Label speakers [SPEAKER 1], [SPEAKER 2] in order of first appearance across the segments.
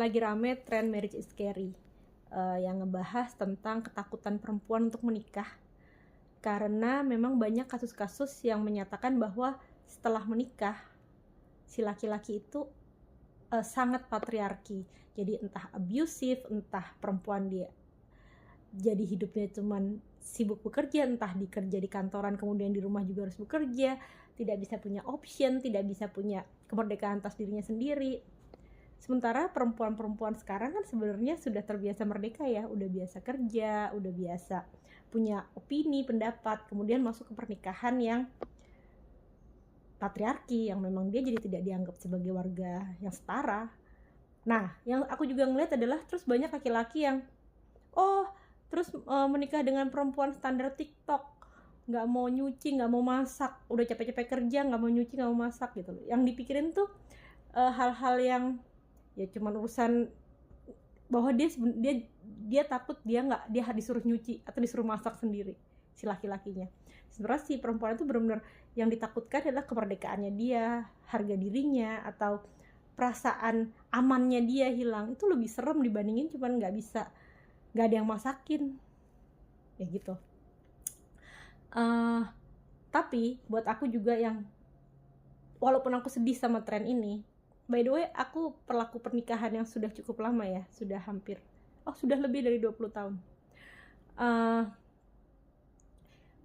[SPEAKER 1] lagi rame tren marriage is scary, yang ngebahas tentang ketakutan perempuan untuk menikah. Karena memang banyak kasus-kasus yang menyatakan bahwa setelah menikah, si laki-laki itu sangat patriarki. Jadi entah abusive, entah perempuan dia jadi hidupnya cuman sibuk bekerja, entah dikerja di kantoran kemudian di rumah juga harus bekerja, tidak bisa punya option, tidak bisa punya kemerdekaan atas dirinya sendiri. Sementara perempuan-perempuan sekarang kan sebenarnya sudah terbiasa merdeka ya, udah biasa kerja, udah biasa punya opini, pendapat, kemudian masuk ke pernikahan yang patriarki, yang memang dia jadi tidak dianggap sebagai warga yang setara. Nah, yang aku juga ngeliat adalah terus banyak laki-laki yang terus menikah dengan perempuan standar TikTok, nggak mau nyuci, nggak mau masak, udah capek-capek kerja, nggak mau nyuci, nggak mau masak gitu loh. Yang dipikirin tuh hal-hal yang ya cuman urusan bahwa dia takut dia disuruh nyuci atau disuruh masak sendiri, si laki-lakinya. Sebenarnya si perempuan itu benar-benar yang ditakutkan adalah kemerdekaannya dia, harga dirinya, atau perasaan amannya dia hilang. Itu lebih serem dibandingin cuman nggak ada yang masakin ya gitu. Tapi buat aku juga yang walaupun aku sedih sama tren ini, by the way aku pelaku pernikahan yang sudah cukup lama ya, sudah lebih dari 20 tahun.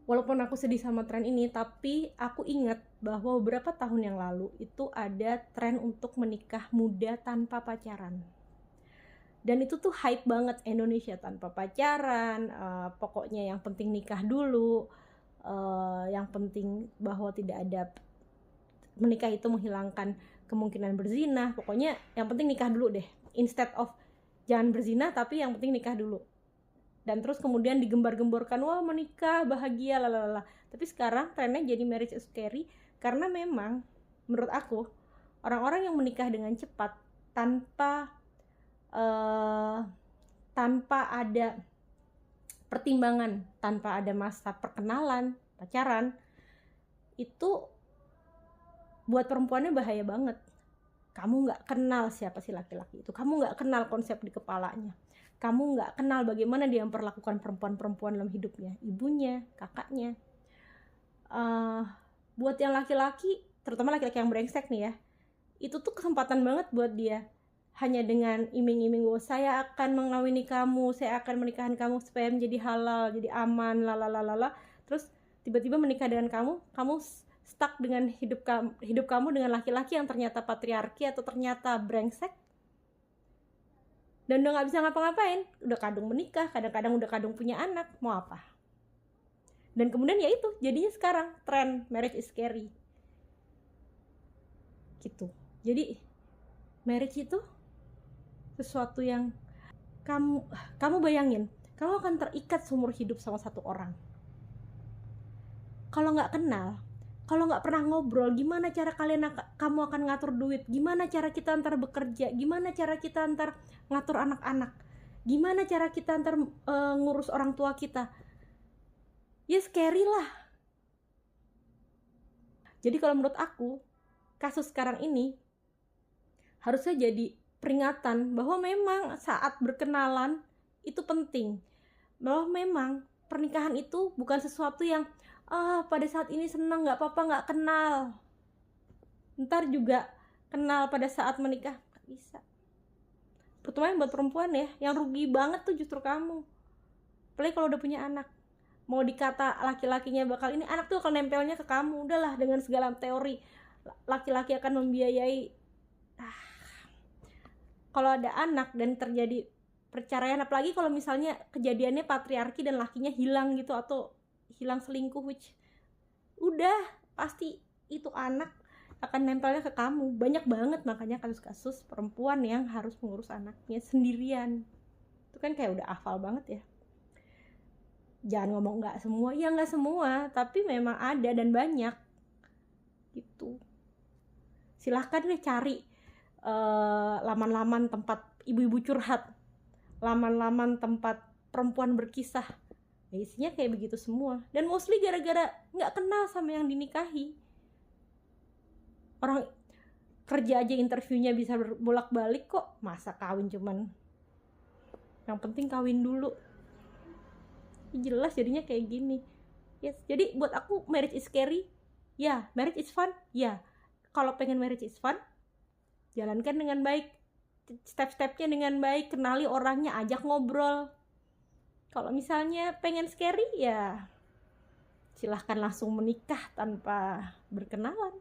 [SPEAKER 1] Walaupun aku sedih sama tren ini, tapi aku ingat bahwa beberapa tahun yang lalu itu ada tren untuk menikah muda tanpa pacaran. Dan itu tuh hype banget, Indonesia tanpa pacaran, pokoknya yang penting nikah dulu, yang penting bahwa tidak ada menikah itu menghilangkan kemungkinan berzina, pokoknya yang penting nikah dulu deh, instead of jangan berzina tapi yang penting nikah dulu. Dan terus kemudian digembar-gemborkan, wah menikah bahagia lalala. Tapi sekarang trennya jadi marriage is scary, karena memang menurut aku orang-orang yang menikah dengan cepat tanpa ada pertimbangan, tanpa ada masa perkenalan, pacaran, itu buat perempuannya bahaya banget. Kamu nggak kenal siapa si laki-laki itu, kamu nggak kenal konsep di kepalanya, kamu nggak kenal bagaimana dia memperlakukan perempuan-perempuan dalam hidupnya, ibunya, kakaknya. Buat yang laki-laki, terutama laki-laki yang brengsek nih ya, itu tuh kesempatan banget buat dia. Hanya dengan iming-iming bahwa saya akan mengawini kamu, saya akan menikahi kamu supaya menjadi halal, jadi aman, lalalala. Terus tiba-tiba menikah dengan kamu stuck dengan hidup kamu dengan laki-laki yang ternyata patriarki atau ternyata brengsek. Dan udah gak bisa ngapa-ngapain, udah kadung menikah, kadang-kadang udah kadung punya anak, mau apa? Dan kemudian ya itu, jadinya sekarang tren marriage is scary. Gitu. Jadi marriage itu sesuatu yang kamu bayangin, kamu akan terikat seumur hidup sama satu orang. Kalau nggak kenal, kalau nggak pernah ngobrol, gimana cara kamu akan ngatur duit, gimana cara kita antar bekerja, gimana cara kita antar ngatur anak-anak, gimana cara kita antar ngurus orang tua kita, ya scary lah. Jadi kalau menurut aku, kasus sekarang ini harusnya jadi peringatan bahwa memang saat berkenalan itu penting, bahwa memang pernikahan itu bukan sesuatu yang pada saat ini senang nggak apa-apa nggak kenal, ntar juga kenal pada saat menikah, nggak bisa. Terutama buat perempuan ya, yang rugi banget tuh justru kamu, apalagi kalau udah punya anak. Mau dikata laki-lakinya bakal ini, anak tuh akan nempelnya ke kamu, udahlah dengan segala teori laki-laki akan membiayai. Kalau ada anak dan terjadi perceraian, apalagi kalau misalnya kejadiannya patriarki dan lakinya hilang gitu atau hilang selingkuh, which udah pasti itu anak akan nempelnya ke kamu. Banyak banget makanya kasus-kasus perempuan yang harus mengurus anaknya sendirian. Itu kan kayak udah hafal banget ya. Jangan ngomong nggak semua, ya nggak semua, tapi memang ada dan banyak gitu. Silahkan deh cari laman-laman tempat ibu-ibu curhat, laman-laman tempat perempuan berkisah, ya isinya kayak begitu semua. Dan mostly gara-gara nggak kenal sama yang dinikahi. kerja aja interviewnya bisa bolak-balik kok, masa kawin cuman yang penting kawin dulu. Jelas jadinya kayak gini. Yes, jadi buat aku marriage is scary. Ya, marriage is fun. Ya, kalau pengen marriage is fun, jalankan dengan baik, step-stepnya dengan baik, kenali orangnya, ajak ngobrol. Kalau misalnya pengen scary, ya silahkan langsung menikah tanpa berkenalan.